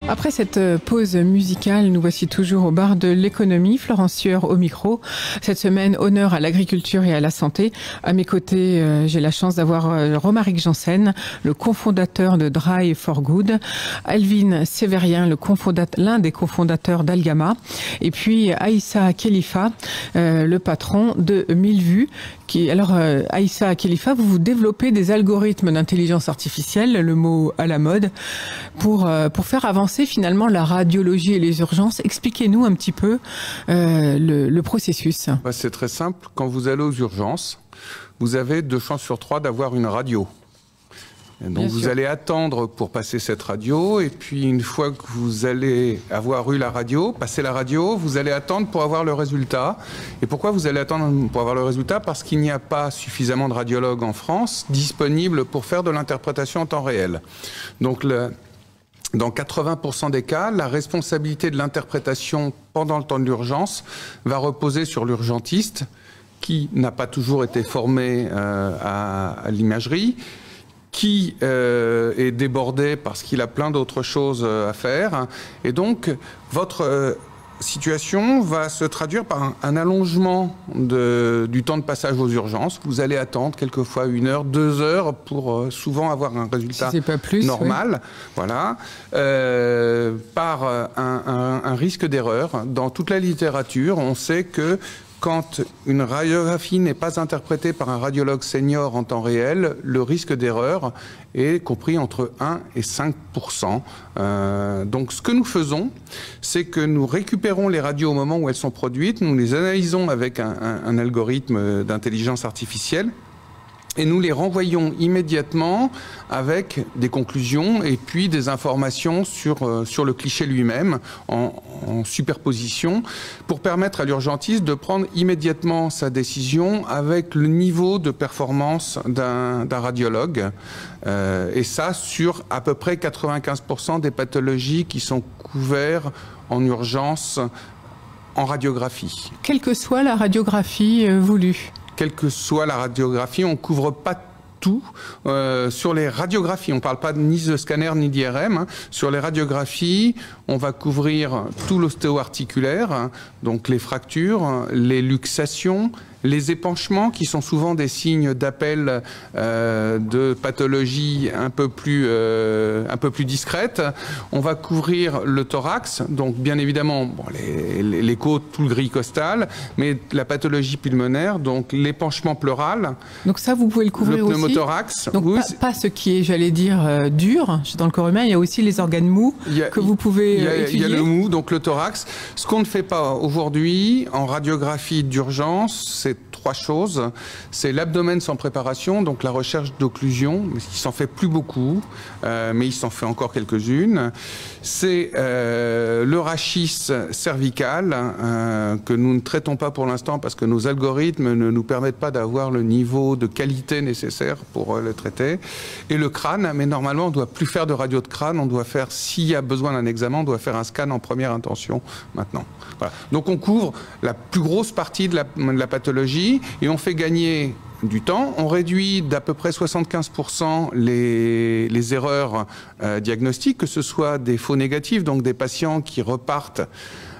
Après cette pause musicale, nous voici toujours au bar de l'économie. Florence Sueur au micro. Cette semaine, honneur à l'agriculture et à la santé. À mes côtés, j'ai la chance d'avoir Romaric Janssen, le cofondateur de Dry for Good, Alvin Sévérien, l'un des cofondateurs d'Algama, et puis Aïssa Khelifa, le patron de 1000 vues. Alors, Aïssa Khelifa, vous développez des algorithmes d'intelligence artificielle, le mot à la mode, pour faire avancer finalement la radiologie et les urgences. Expliquez-nous un petit peu le processus. C'est très simple. Quand vous allez aux urgences, vous avez 2 chances sur 3 d'avoir une radio. Et donc vous allez attendre pour passer cette radio, et puis une fois que vous allez avoir eu la radio, passer la radio, vous allez attendre pour avoir le résultat. Et pourquoi vous allez attendre pour avoir le résultat? Parce qu'il n'y a pas suffisamment de radiologues en France disponibles pour faire de l'interprétation en temps réel. Donc dans 80% des cas, la responsabilité de l'interprétation pendant le temps de l'urgence va reposer sur l'urgentiste, qui n'a pas toujours été formé à l'imagerie, qui est débordé parce qu'il a plein d'autres choses à faire. Et donc, votre situation va se traduire par un allongement du temps de passage aux urgences. Vous allez attendre quelquefois 1 heure, 2 heures pour souvent avoir un résultat normal. Oui. Voilà. Par un risque d'erreur. Dans toute la littérature, on sait que quand une radiographie n'est pas interprétée par un radiologue senior en temps réel, le risque d'erreur est compris entre 1 et 5%. Donc ce que nous faisons, c'est que nous récupérons les radios au moment où elles sont produites, nous les analysons avec un algorithme d'intelligence artificielle, et nous les renvoyons immédiatement avec des conclusions et puis des informations sur le cliché lui-même en superposition, pour permettre à l'urgentiste de prendre immédiatement sa décision avec le niveau de performance d'un radiologue. Et ça sur à peu près 95% des pathologies qui sont couvertes en urgence en radiographie. Quelle que soit la radiographie voulue. Quelle que soit la radiographie, on ne couvre pas tout. Sur les radiographies, on ne parle pas ni de scanner ni d'IRM. Hein. Sur les radiographies, on va couvrir tout l'ostéo-articulaire, hein, donc les fractures, les luxations, les épanchements, qui sont souvent des signes d'appel de pathologie un peu plus discrète. On va couvrir le thorax, donc bien évidemment les côtes, tout le grille costal, mais la pathologie pulmonaire, donc l'épanchement pleural. Donc ça, vous pouvez le couvrir le aussi. Le pneumothorax. Donc oui, pas ce qui est, j'allais dire, dur dans le corps humain. Il y a aussi les organes mous que vous pouvez étudier. Il y a le mou, donc le thorax. Ce qu'on ne fait pas aujourd'hui en radiographie d'urgence, c'est 3 choses. C'est l'abdomen sans préparation, donc la recherche d'occlusion, mais il s'en fait plus beaucoup, mais il s'en fait encore quelques-unes. C'est le rachis cervical, que nous ne traitons pas pour l'instant parce que nos algorithmes ne nous permettent pas d'avoir le niveau de qualité nécessaire pour le traiter. Et le crâne, mais normalement on ne doit plus faire de radio de crâne, on doit faire, s'il y a besoin d'un examen, on doit faire un scan en première intention maintenant. Voilà. Donc on couvre la plus grosse partie de la pathologie, et on fait gagner du temps. On réduit d'à peu près 75% les erreurs diagnostiques, que ce soit des faux négatifs, donc des patients qui repartent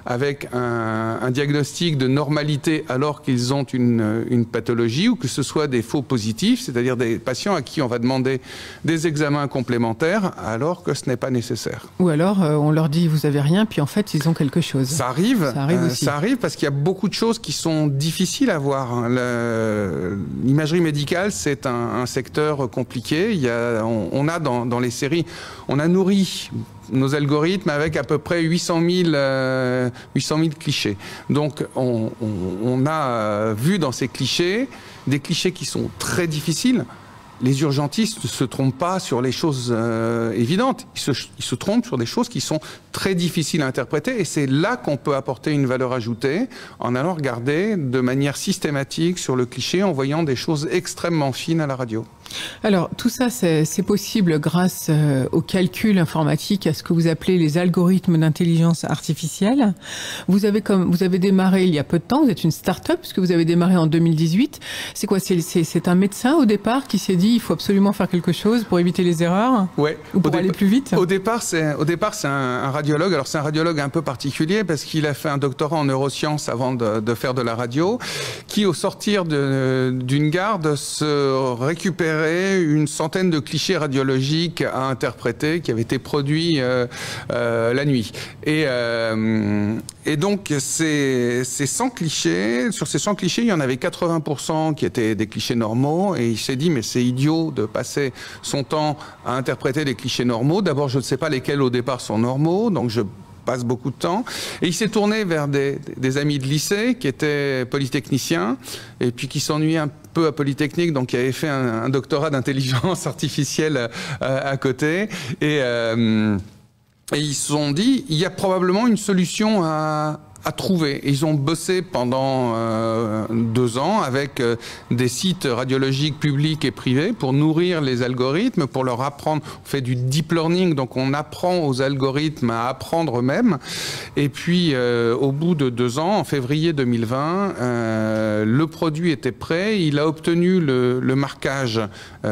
avec un diagnostic de normalité alors qu'ils ont une pathologie, ou que ce soit des faux positifs, c'est-à-dire des patients à qui on va demander des examens complémentaires alors que ce n'est pas nécessaire. Ou alors on leur dit vous avez rien, puis en fait ils ont quelque chose. Ça arrive, aussi. Ça arrive parce qu'il y a beaucoup de choses qui sont difficiles à voir. L'imagerie médicale, c'est un secteur compliqué. On a dans les séries, on a nourri nos algorithmes avec à peu près 800 000 clichés. Donc on a vu dans ces clichés des clichés qui sont très difficiles. Les urgentistes ne se trompent pas sur les choses évidentes. Ils se trompent sur des choses qui sont très difficiles à interpréter, et c'est là qu'on peut apporter une valeur ajoutée en allant regarder de manière systématique sur le cliché, en voyant des choses extrêmement fines à la radio. Alors, tout ça, c'est possible grâce au calcul informatique, à ce que vous appelez les algorithmes d'intelligence artificielle. Vous avez démarré il y a peu de temps, vous êtes une start-up, puisque vous avez démarré en 2018. C'est quoi? C'est un médecin au départ qui s'est dit il faut absolument faire quelque chose pour éviter les erreurs? Ouais. Ou pour aller plus vite? Au départ, c'est un radiologue. Alors, c'est un radiologue un peu particulier parce qu'il a fait un doctorat en neurosciences avant de faire de la radio, qui, au sortir d'une garde, se récupérait une centaine de clichés radiologiques à interpréter qui avaient été produits la nuit. Et donc, ces 100 clichés, sur ces 100 clichés, il y en avait 80% qui étaient des clichés normaux. Et il s'est dit, mais c'est idiot de passer son temps à interpréter des clichés normaux. D'abord, je ne sais pas lesquels au départ sont normaux, donc je passe beaucoup de temps. Et il s'est tourné vers des amis de lycée qui étaient polytechniciens et puis qui s'ennuyaient un peu à Polytechnique, donc qui avaient fait un doctorat d'intelligence artificielle à côté. Et ils se sont dit, il y a probablement une solution à trouver. Et ils ont bossé pendant 2 ans avec des sites radiologiques publics et privés pour nourrir les algorithmes, pour leur apprendre. On fait du deep learning, donc on apprend aux algorithmes à apprendre eux-mêmes. Et puis, au bout de 2 ans, en février 2020, le produit était prêt. Il a obtenu le marquage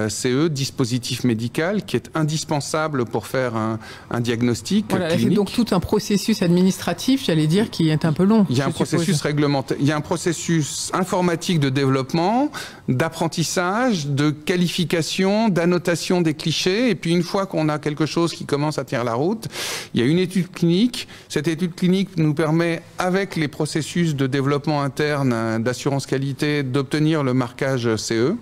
CE, dispositif médical, qui est indispensable pour faire un diagnostic clinique. C'est donc tout un processus administratif, j'allais dire, qui est un peu long. Il y a un processus réglementaire, il y a un processus informatique de développement, d'apprentissage, de qualification, d'annotation des clichés. Et puis une fois qu'on a quelque chose qui commence à tenir la route, il y a une étude clinique. Cette étude clinique nous permet, avec les processus de développement interne d'assurance qualité, d'obtenir le marquage CE.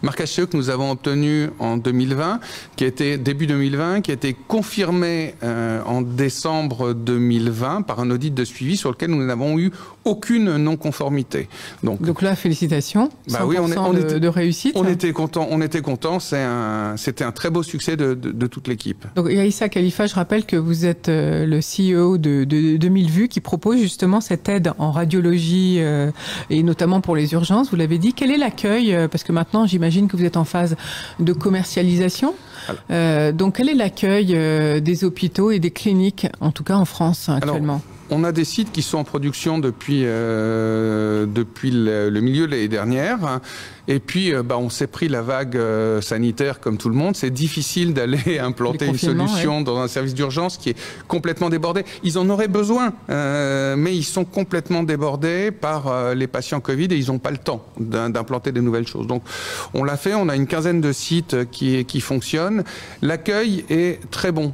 Marquage CE que nous avons obtenu en 2020, qui a été début 2020, qui a été confirmé en décembre 2020 par un audit de suivi sur lequel nous n'avons eu aucune non-conformité. Donc là, félicitations. Bah oui, de réussite. On était content. C'était un très beau succès de toute l'équipe. Donc Aïssa Khalifa, je rappelle que vous êtes le CEO de 2000 vues qui propose justement cette aide en radiologie et notamment pour les urgences. Vous l'avez dit. Quel est l'accueil? Parce que maintenant, j'imagine que vous êtes en phase de commercialisation. Donc, quel est l'accueil des hôpitaux et des cliniques, en tout cas en France actuellement? On a des sites qui sont en production depuis le milieu de l'année dernière. Et puis, on s'est pris la vague sanitaire comme tout le monde. C'est difficile d'aller implanter une solution dans un service d'urgence qui est complètement débordé. Ils en auraient besoin, mais ils sont complètement débordés par les patients Covid et ils n'ont pas le temps d'implanter des nouvelles choses. Donc, on l'a fait. On a une quinzaine de sites qui fonctionnent. L'accueil est très bon.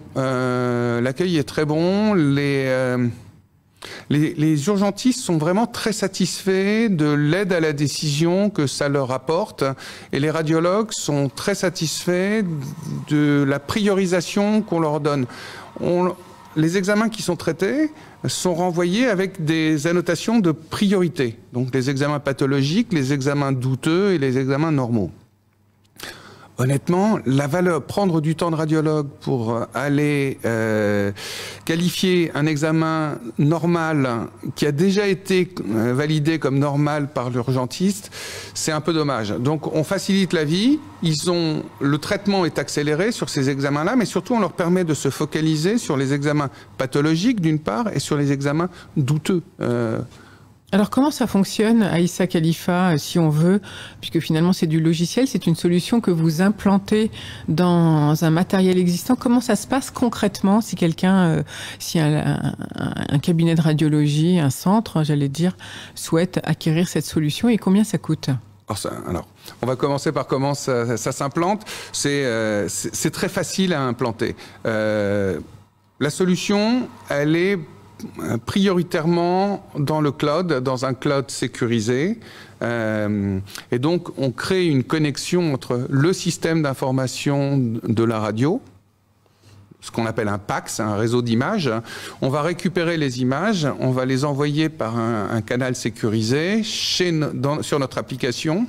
Les urgentistes sont vraiment très satisfaits de l'aide à la décision que ça leur apporte et les radiologues sont très satisfaits de la priorisation qu'on leur donne. Les examens qui sont traités sont renvoyés avec des annotations de priorité, donc les examens pathologiques, les examens douteux et les examens normaux. Honnêtement, la valeur, prendre du temps de radiologue pour aller qualifier un examen normal qui a déjà été validé comme normal par l'urgentiste, c'est un peu dommage. Donc on facilite la vie, le traitement est accéléré sur ces examens-là, mais surtout on leur permet de se focaliser sur les examens pathologiques d'une part et sur les examens douteux. Alors comment ça fonctionne, Aïssa Khalifa, si on veut, puisque finalement c'est du logiciel, c'est une solution que vous implantez dans un matériel existant. Comment ça se passe concrètement si quelqu'un, si un cabinet de radiologie, un centre, j'allais dire, souhaite acquérir cette solution et combien ça coûte ? Alors, on va commencer par comment ça s'implante. C'est très facile à implanter. La solution, elle est prioritairement dans le cloud, dans un cloud sécurisé. Et donc, on crée une connexion entre le système d'information de la radio, ce qu'on appelle un PACS, un réseau d'images. On va récupérer les images, on va les envoyer par un canal sécurisé sur notre application,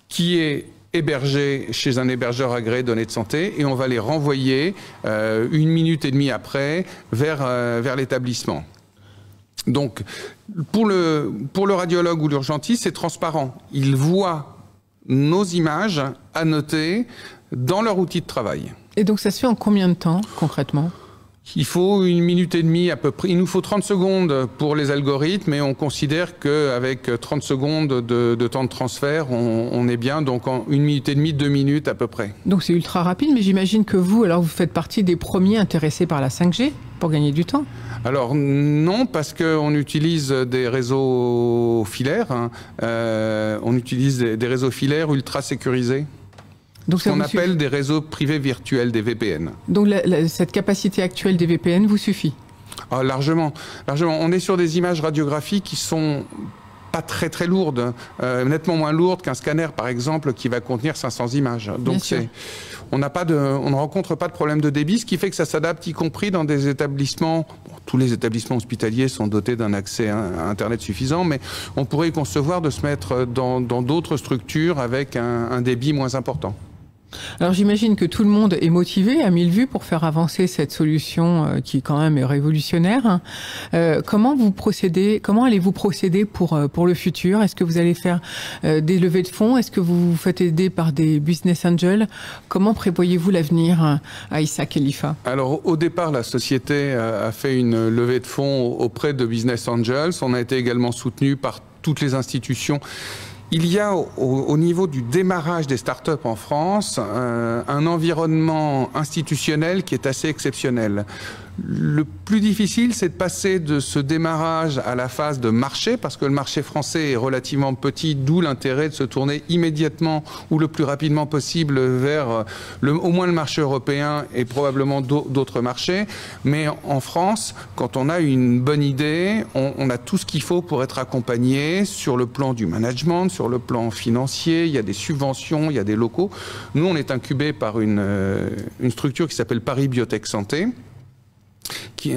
qui est hébergés chez un hébergeur agréé données de santé et on va les renvoyer 1 minute et demie après vers l'établissement. Donc, pour le radiologue ou l'urgentiste, c'est transparent. Il voit nos images annotées dans leur outil de travail. Et donc ça se fait en combien de temps concrètement ? Il faut 1 minute et demie à peu près. Il nous faut 30 secondes pour les algorithmes et on considère qu'avec 30 secondes de temps de transfert, on est bien. Donc en 1 minute et demie, 2 minutes à peu près. Donc c'est ultra rapide, mais j'imagine que vous faites partie des premiers intéressés par la 5G pour gagner du temps. Alors non, parce qu'on utilise des réseaux filaires. On utilise des réseaux filaires ultra sécurisés. Donc, ce qu'on appelle des réseaux privés virtuels, des VPN. Donc cette capacité actuelle des VPN vous suffit ? Largement. On est sur des images radiographiques qui sont pas très très lourdes, nettement moins lourdes qu'un scanner par exemple qui va contenir 500 images. Donc on ne rencontre pas de problème de débit, ce qui fait que ça s'adapte, y compris dans des établissements. Tous les établissements hospitaliers sont dotés d'un accès à Internet suffisant, mais on pourrait y concevoir de se mettre dans d'autres structures avec un débit moins important. Alors j'imagine que tout le monde est motivé à 1000 vues pour faire avancer cette solution qui quand même est révolutionnaire. Comment allez-vous procéder pour le futur ? Est-ce que vous allez faire des levées de fonds ? Est-ce que vous vous faites aider par des business angels ? Comment prévoyez-vous l'avenir, Aïssa Khelifa ? Alors au départ, la société a fait une levée de fonds auprès de business angels. On a été également soutenu par toutes les institutions. Il y a au niveau du démarrage des startups en France un environnement institutionnel qui est assez exceptionnel. Le plus difficile, c'est de passer de ce démarrage à la phase de marché, parce que le marché français est relativement petit, d'où l'intérêt de se tourner immédiatement ou le plus rapidement possible vers au moins le marché européen et probablement d'autres marchés. Mais en France, quand on a une bonne idée, on a tout ce qu'il faut pour être accompagné sur le plan du management, sur le plan financier, il y a des subventions, il y a des locaux. Nous, on est incubé par une structure qui s'appelle Paris Biotech Santé.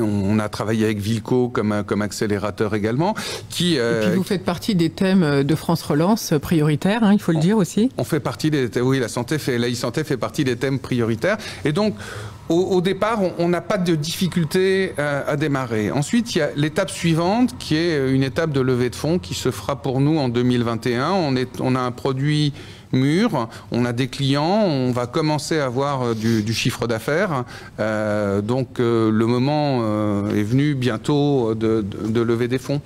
On a travaillé avec Vilco comme accélérateur également. Et puis vous faites partie des thèmes de France Relance prioritaires, il faut le dire aussi. On fait partie oui, la e-santé fait partie des thèmes prioritaires. Et donc, au départ, on n'a pas de difficulté à démarrer. Ensuite, il y a l'étape suivante qui est une étape de levée de fonds qui se fera pour nous en 2021. On a un produit mûr, on a des clients, on va commencer à avoir du chiffre d'affaires. Donc le moment est venu bientôt de lever des fonds,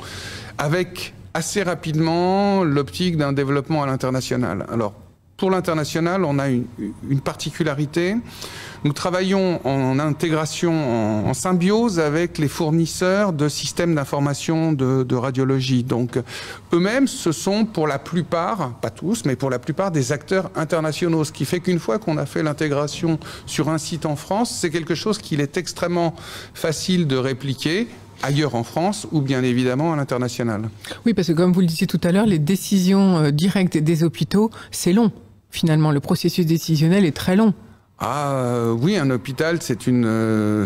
avec assez rapidement l'optique d'un développement à l'international. Alors pour l'international, on a une particularité. Nous travaillons en intégration, en symbiose avec les fournisseurs de systèmes d'information de radiologie. Donc, eux-mêmes, ce sont pour la plupart, pas tous, mais pour la plupart des acteurs internationaux. Ce qui fait qu'une fois qu'on a fait l'intégration sur un site en France, c'est quelque chose qu'il est extrêmement facile de répliquer ailleurs en France ou bien évidemment à l'international. Oui, parce que comme vous le disiez tout à l'heure, les décisions directes des hôpitaux, c'est long. Finalement, le processus décisionnel est très long. Oui, un hôpital, c'est une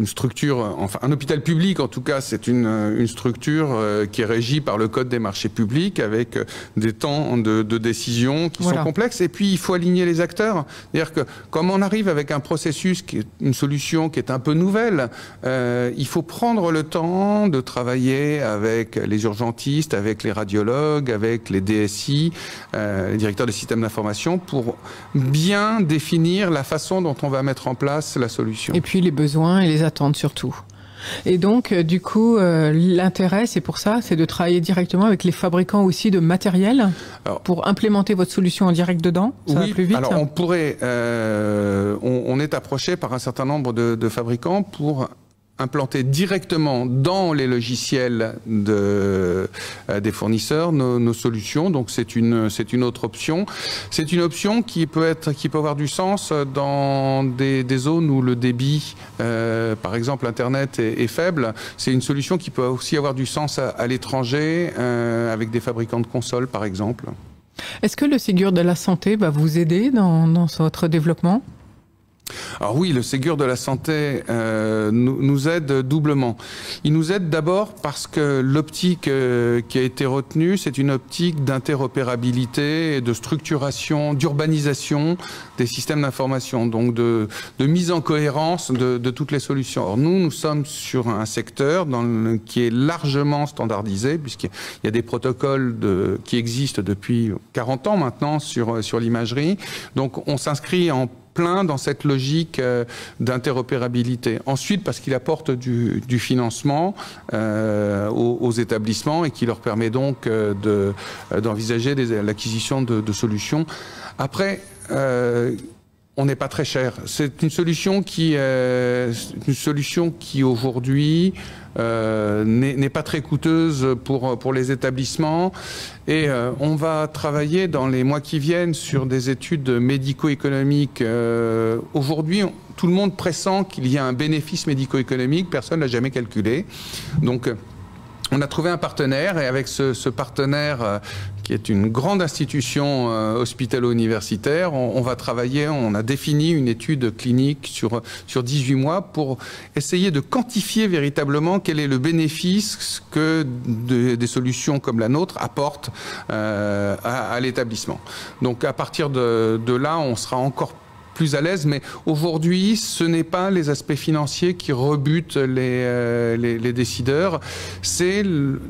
structure, enfin un hôpital public en tout cas, c'est une structure qui est régie par le Code des marchés publics avec des temps de décision qui sont complexes. Et puis il faut aligner les acteurs. C'est-à-dire que comme on arrive avec un processus qui est une solution qui est un peu nouvelle, il faut prendre le temps de travailler avec les urgentistes, avec les radiologues, avec les DSI, les directeurs des systèmes d'information, pour bien définir la façon dont on va mettre en place la solution. Et puis les besoins et les attentes surtout. Et donc, du coup, l'intérêt, c'est pour ça, c'est de travailler directement avec les fabricants aussi de matériel pour implémenter votre solution en direct dedans. Ça va plus vite. Alors on pourrait, on est approché par un certain nombre de fabricants pour implanter directement dans les logiciels des fournisseurs nos solutions. Donc c'est une autre option. C'est une option qui peut avoir du sens dans des zones où le débit, par exemple Internet, est faible. C'est une solution qui peut aussi avoir du sens à l'étranger, avec des fabricants de consoles, par exemple. Est-ce que le Ségur de la santé va vous aider dans votre développement ? Alors oui, le Ségur de la santé nous aide doublement. Il nous aide d'abord parce que l'optique qui a été retenue, c'est une optique d'interopérabilité et de structuration, d'urbanisation des systèmes d'information, donc de mise en cohérence de toutes les solutions. Or nous sommes sur un secteur qui est largement standardisé, puisqu'il y a des protocoles qui existent depuis 40 ans maintenant sur l'imagerie. Donc on s'inscrit en plein dans cette logique d'interopérabilité. Ensuite, parce qu'il apporte du financement aux établissements et qui leur permet donc d'envisager l'acquisition de solutions. Après, on n'est pas très cher. C'est une solution qui aujourd'hui n'est pas très coûteuse pour les établissements. Et on va travailler dans les mois qui viennent sur des études médico-économiques. Aujourd'hui, tout le monde pressent qu'il y a un bénéfice médico-économique. Personne ne l'a jamais calculé. Donc, on a trouvé un partenaire, et avec ce partenaire qui est une grande institution hospitalo-universitaire, on va travailler, on a défini une étude clinique sur 18 mois pour essayer de quantifier véritablement quel est le bénéfice que des solutions comme la nôtre apportent à l'établissement. Donc à partir de là, on sera encore plus à l'aise, mais aujourd'hui, ce n'est pas les aspects financiers qui rebutent les décideurs. C'est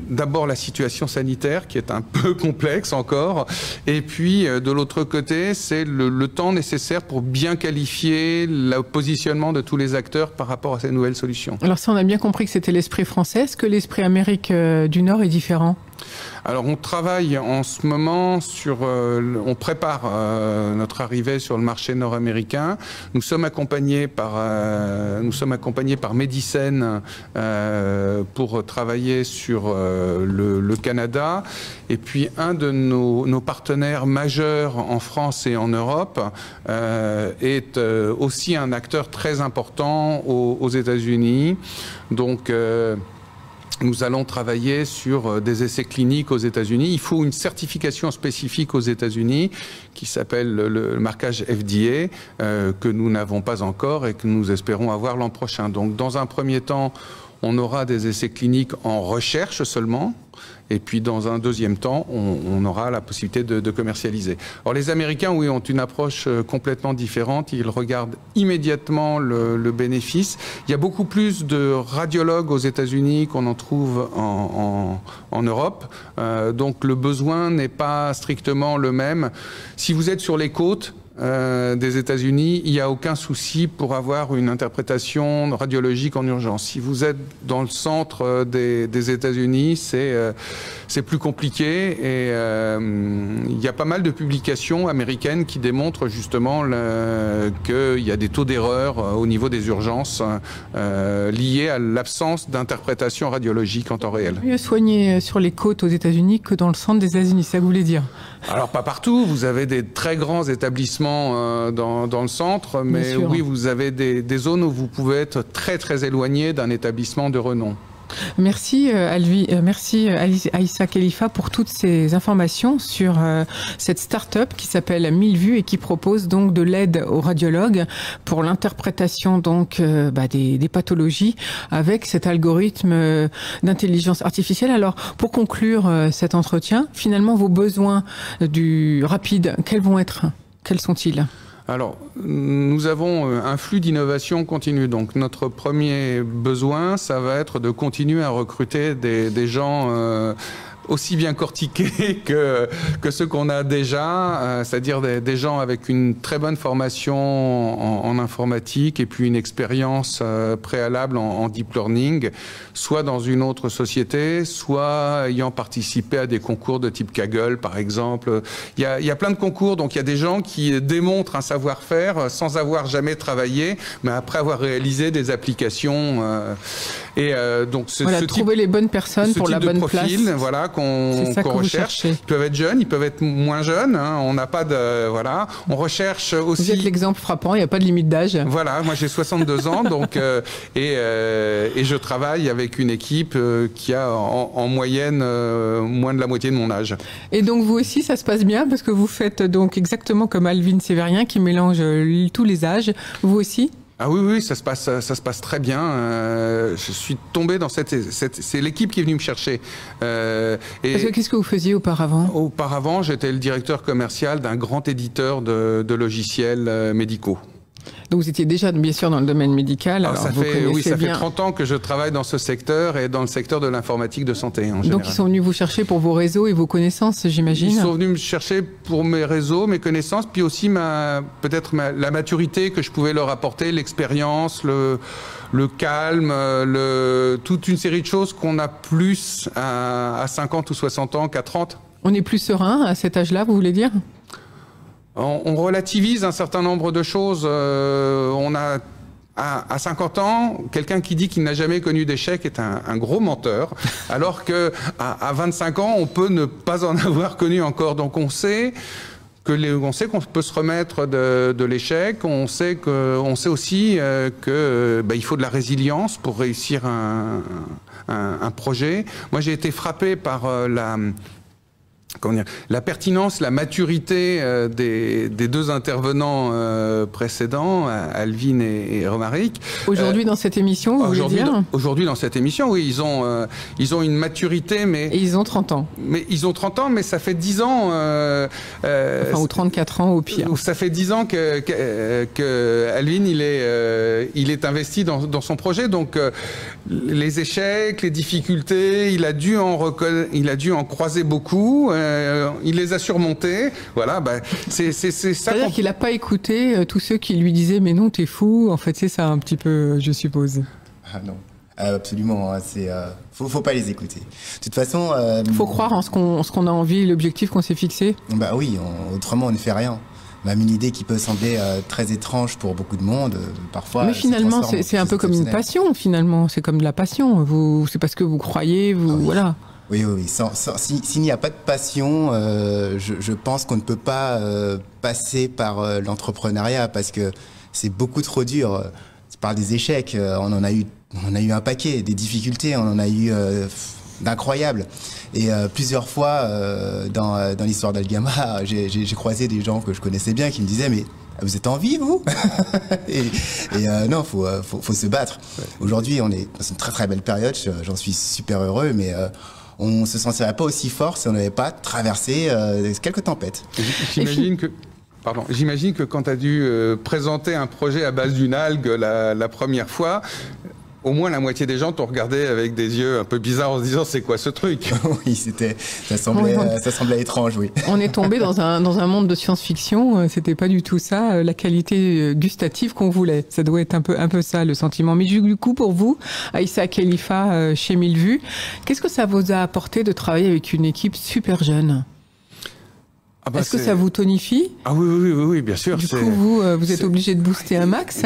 d'abord la situation sanitaire qui est un peu complexe encore, et puis de l'autre côté, c'est le temps nécessaire pour bien qualifier le positionnement de tous les acteurs par rapport à ces nouvelles solutions. Alors ça, on a bien compris que c'était l'esprit français. Est-ce que l'esprit Amérique du Nord est différent ? Alors on travaille en ce moment on prépare notre arrivée sur le marché nord-américain. Nous sommes accompagnés par Medicine pour travailler sur le Canada. Et puis un de nos partenaires majeurs en France et en Europe est aussi un acteur très important aux États-Unis. Donc nous allons travailler sur des essais cliniques aux États-Unis. Il faut une certification spécifique aux États-Unis qui s'appelle le marquage FDA, que nous n'avons pas encore et que nous espérons avoir l'an prochain. Donc, dans un premier temps, on aura des essais cliniques en recherche seulement. Et puis, dans un deuxième temps, on aura la possibilité de commercialiser. Alors, les Américains, oui, ont une approche complètement différente. Ils regardent immédiatement le bénéfice. Il y a beaucoup plus de radiologues aux États-Unis qu'on en trouve en Europe. Donc, le besoin n'est pas strictement le même. Si vous êtes sur les côtes des États-Unis, il n'y a aucun souci pour avoir une interprétation radiologique en urgence. Si vous êtes dans le centre des États-Unis, c'est plus compliqué, et il y a pas mal de publications américaines qui démontrent justement qu'il y a des taux d'erreur au niveau des urgences liés à l'absence d'interprétation radiologique en temps réel. Mieux soigner sur les côtes aux États-Unis que dans le centre des États-Unis, ça voulait dire? Alors pas partout, vous avez des très grands établissements dans le centre, mais oui, vous avez des zones où vous pouvez être très très éloigné d'un établissement de renom. Merci Aïssa Khalifa pour toutes ces informations sur cette start-up qui s'appelle 1000 vues et qui propose donc de l'aide aux radiologues pour l'interprétation donc des pathologies avec cet algorithme d'intelligence artificielle. Alors pour conclure cet entretien, finalement vos besoins du rapide, quels sont-ils ? Alors, nous avons un flux d'innovation continu. Donc, notre premier besoin, ça va être de continuer à recruter des gens aussi bien cortiqués que ceux qu'on a déjà, c'est-à-dire des gens avec une très bonne formation en informatique et puis une expérience préalable en deep learning, soit dans une autre société, soit ayant participé à des concours de type Kaggle, par exemple. Il y a plein de concours, donc il y a des gens qui démontrent un savoir-faire sans avoir jamais travaillé, mais après avoir réalisé des applications. Et donc trouver les bonnes personnes pour la bonne profil, place. Voilà, qu'on recherche. Ils peuvent être jeunes, ils peuvent être moins jeunes. Hein, on n'a pas de On recherche aussi. Vous êtes l'exemple frappant. Il n'y a pas de limite d'âge. Voilà, moi j'ai 62 ans, donc et je travaille avec une équipe qui a en moyenne moins de la moitié de mon âge. Et donc vous aussi, ça se passe bien parce que vous faites donc exactement comme Alvin Sévérien qui mélange tous les âges. Vous aussi? Ah oui, ça se passe très bien. Je suis tombé dans c'est l'équipe qui est venue me chercher. Parce que qu'est-ce que vous faisiez auparavant? Auparavant, j'étais le directeur commercial d'un grand éditeur de logiciels médicaux. Donc vous étiez déjà bien sûr dans le domaine médical. Alors ça fait 30 ans que je travaille dans ce secteur et dans le secteur de l'informatique de santé en général. Donc ils sont venus vous chercher pour vos réseaux et vos connaissances, j'imagine. Ils sont venus me chercher pour mes réseaux, mes connaissances, puis aussi la maturité que je pouvais leur apporter, l'expérience, le calme, toute une série de choses qu'on a plus à 50 ou 60 ans qu'à 30. On est plus serein à cet âge-là, vous voulez dire? On relativise un certain nombre de choses. On a à 50 ans, quelqu'un qui dit qu'il n'a jamais connu d'échec est un gros menteur, alors que à 25 ans, on peut ne pas en avoir connu encore. Donc on sait qu'on peut se remettre de l'échec. On sait aussi il faut de la résilience pour réussir un projet. Moi, j'ai été frappé par la pertinence, la maturité des deux intervenants précédents, Alvin et Romaric. Aujourd'hui dans cette émission, vous voulez dire? Aujourd'hui dans cette émission, oui, ils ont une maturité, mais... Et ils ont 30 ans. Mais ils ont 30 ans, mais ça fait 10 ans... ou 34 ans au pire. Ça fait 10 ans que Alvin, il est investi dans son projet, donc les échecs, les difficultés, il a dû en croiser beaucoup. Il les a surmontés. Voilà, c'est ça. C'est-à-dire qu'il n'a pas écouté tous ceux qui lui disaient mais non, t'es fou. En fait, c'est ça un petit peu, je suppose. Ah non, absolument. Faut pas les écouter. De toute façon, faut croire en ce qu'on a envie, l'objectif qu'on s'est fixé. Bah oui, autrement on ne fait rien. Même une idée qui peut sembler très étrange pour beaucoup de monde, parfois. Mais finalement, c'est un peu comme une passion. Finalement, c'est comme de la passion. C'est parce que vous croyez, voilà. Oui. S'il n'y a pas de passion, je pense qu'on ne peut pas passer par l'entrepreneuriat parce que c'est beaucoup trop dur. Par des échecs, on en a eu un paquet, des difficultés, on en a eu d'incroyables. Et plusieurs fois dans l'histoire d'Algama, j'ai croisé des gens que je connaissais bien qui me disaient mais vous êtes en vie, vous? Et non, faut se battre. Ouais. Aujourd'hui, on est dans une très très belle période. J'en suis super heureux, mais on se sentirait pas aussi fort si on n'avait pas traversé quelques tempêtes. J'imagine que quand tu as dû présenter un projet à base d'une algue la première fois, au moins la moitié des gens t'ont regardé avec des yeux un peu bizarres en se disant c'est quoi ce truc? Oui, ça semblait étrange, oui. On est tombé dans un monde de science-fiction, c'était pas du tout ça, la qualité gustative qu'on voulait. Ça doit être un peu ça le sentiment. Mais du coup pour vous, Aïssa Khalifa chez Mille Vues, qu'est-ce que ça vous a apporté de travailler avec une équipe super jeune? Est-ce que ça vous tonifie? Ah oui, bien sûr. Du coup, vous êtes obligé de booster un max?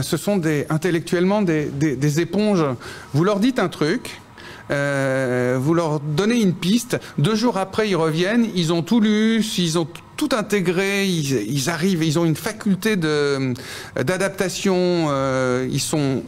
Ce sont intellectuellement des éponges. Vous leur dites un truc, vous leur donnez une piste, 2 jours après ils reviennent, ils ont tout lu, ils ont tout intégré, ils arrivent, ils ont une faculté d'adaptation, ils sont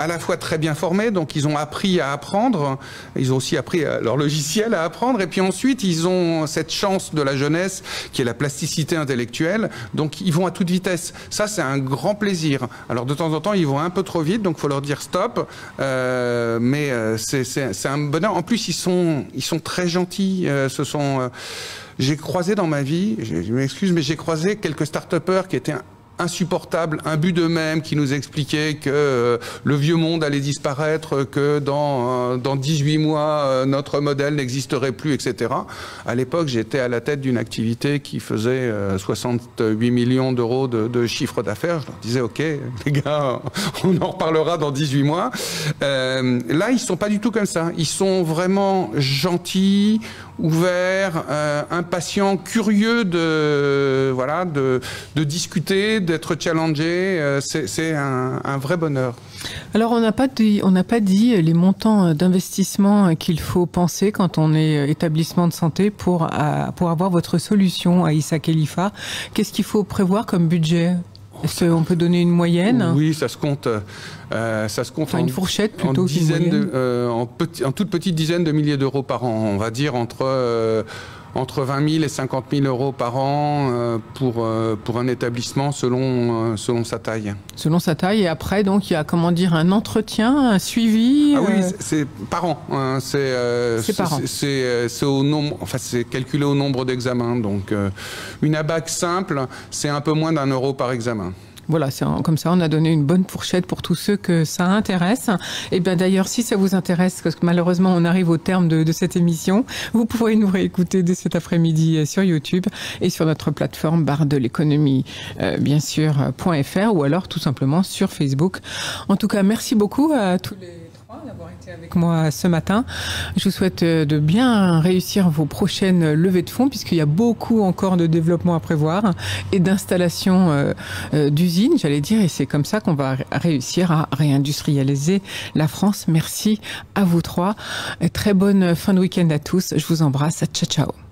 à la fois très bien formés, donc ils ont appris à apprendre, ils ont aussi appris leur logiciel à apprendre, et puis ensuite ils ont cette chance de la jeunesse qui est la plasticité intellectuelle, donc ils vont à toute vitesse. Ça, c'est un grand plaisir. Alors de temps en temps, ils vont un peu trop vite, donc il faut leur dire stop, mais c'est un bonheur. En plus, ils sont très gentils. J'ai croisé dans ma vie, je m'excuse, mais j'ai croisé quelques start-upers qui étaient insupportables, imbus d'eux-mêmes, qui nous expliquaient que le vieux monde allait disparaître, que dans 18 mois, notre modèle n'existerait plus, etc. À l'époque, j'étais à la tête d'une activité qui faisait 68 millions d'euros de chiffre d'affaires. Je leur disais, OK, les gars, on en reparlera dans 18 mois. Là, ils sont pas du tout comme ça. Ils sont vraiment gentils, ouverts, impatients, curieux de discuter, d'être challengé, c'est un vrai bonheur. Alors, on n'a pas dit les montants d'investissement qu'il faut penser quand on est établissement de santé pour avoir votre solution à Issa Khalifa. Qu'est-ce qu'il faut prévoir comme budget ? Est-ce qu'on peut donner une moyenne ? Oui, ça se compte enfin, une fourchette plutôt en toute petite dizaine de milliers d'euros par an. On va dire entre 20 000 et 50 000 euros par an pour un établissement selon sa taille. Selon sa taille. Et après, donc, il y a, un entretien, un suivi. Ah oui, c'est par an. Hein, c'est par an. C'est au nombre. Enfin, c'est calculé au nombre d'examens. Donc, une ABAC simple, c'est un peu moins d'1 € par examen. Voilà, comme ça, on a donné une bonne fourchette pour tous ceux que ça intéresse. Et bien d'ailleurs, si ça vous intéresse, parce que malheureusement, on arrive au terme de cette émission, vous pourrez nous réécouter dès cet après-midi sur YouTube et sur notre plateforme barre-de-l'économie, bien sûr, .fr, ou alors tout simplement sur Facebook. En tout cas, merci beaucoup à tous les trois d'avoir été avec moi ce matin. Je vous souhaite de bien réussir vos prochaines levées de fonds, puisqu'il y a beaucoup encore de développement à prévoir et d'installation d'usines, j'allais dire, et c'est comme ça qu'on va réussir à réindustrialiser la France. Merci à vous trois. Très bonne fin de week-end à tous. Je vous embrasse. Ciao, ciao.